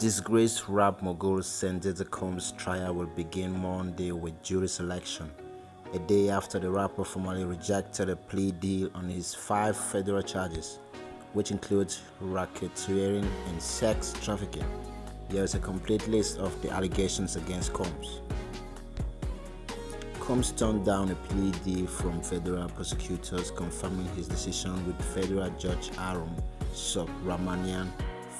Disgraced rap mogul Diddy Combs' trial will begin Monday with jury selection, a day after the rapper formally rejected a plea deal on his 5 federal charges, which includes racketeering and sex trafficking. Here is a complete list of the allegations against Combs. Combs turned down a plea deal from federal prosecutors, confirming his decision with federal judge Arun Subramanian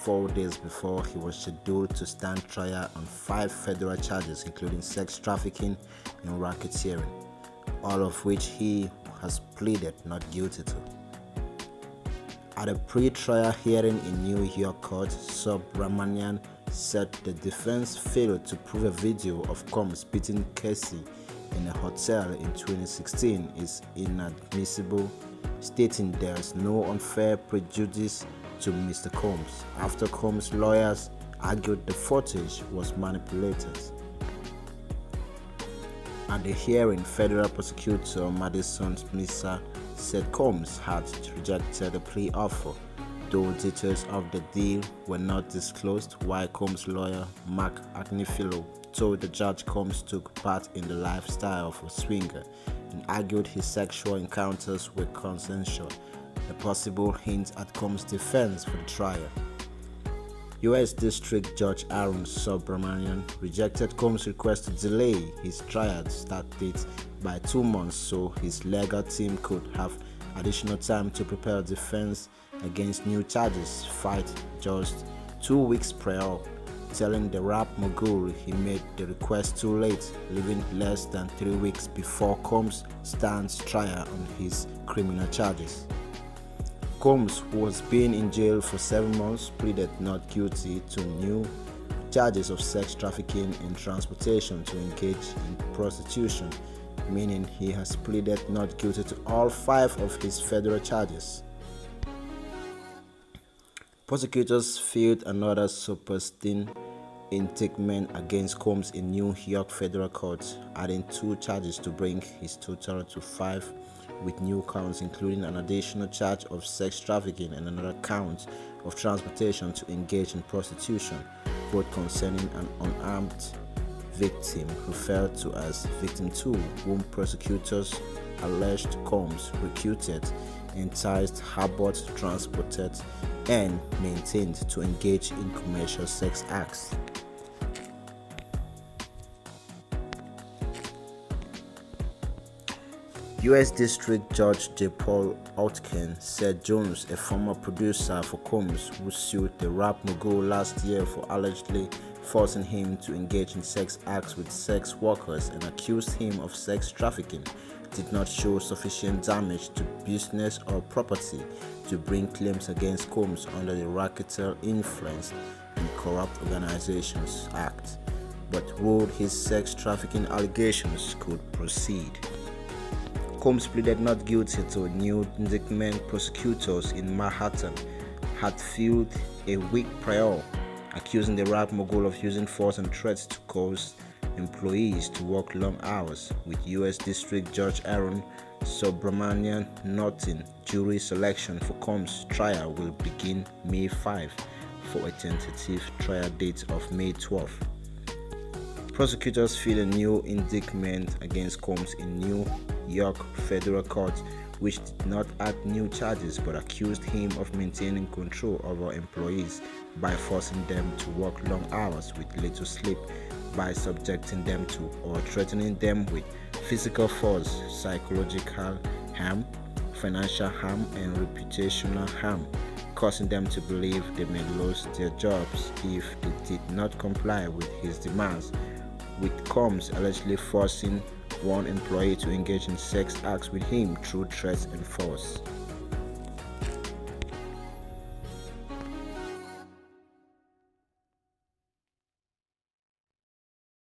4 days before he was scheduled to stand trial on 5 federal charges, including sex trafficking and racketeering, all of which he has pleaded not guilty to. At a pre-trial hearing in New York court, Subramanian said the defense failed to prove a video of Combs beating Casey in a hotel in 2016 is inadmissible, stating there is no unfair prejudice to Mr. Combs, after Combs' lawyers argued the footage was manipulated. At the hearing, federal prosecutor Madison Misa said Combs had rejected the plea offer, though details of the deal were not disclosed, while Combs' lawyer Mark Agnifilo told the judge Combs took part in the lifestyle of a swinger and argued his sexual encounters were consensual, a possible hint at Combs' defense for the trial. U.S. District Judge Arun Subramanian rejected Combs' request to delay his trial start date by 2 months so his legal team could have additional time to prepare a defense against new charges filed just 2 weeks prior, telling the rap mogul he made the request too late, leaving less than 3 weeks before Combs stands trial on his criminal charges. Combs, who has been in jail for 7 months, pleaded not guilty to new charges of sex trafficking and transportation to engage in prostitution, meaning he has pleaded not guilty to all 5 of his federal charges. Prosecutors filed another superseding indictment against Combs in New York federal court, adding 2 charges to bring his total to 5, with new counts including an additional charge of sex trafficking and another count of transportation to engage in prostitution, both concerning an unarmed victim referred to as Victim 2, whom prosecutors alleged Combs recruited, enticed, harbored, transported, and maintained to engage in commercial sex acts. U.S. District Judge J. Paul Autken said Jones, a former producer for Combs who sued the rap mogul last year for allegedly forcing him to engage in sex acts with sex workers and accused him of sex trafficking, did not show sufficient damage to business or property to bring claims against Combs under the Racketeer Influence and Corrupt Organizations Act, but ruled his sex trafficking allegations could proceed. Combs pleaded not guilty to a new indictment prosecutors in Manhattan had filed a week prior, accusing the rap mogul of using force and threats to cause employees to work long hours, with U.S. District Judge Arun Subramanian noting jury selection for Combs' trial will begin May 5 for a tentative trial date of May 12. Prosecutors filed a new indictment against Combs in New York federal court, which did not add new charges but accused him of maintaining control over employees by forcing them to work long hours with little sleep, by subjecting them to or threatening them with physical force, psychological harm, financial harm, and reputational harm, causing them to believe they may lose their jobs if they did not comply with his demands, with Combs allegedly forcing one employee to engage in sex acts with him through threats and force.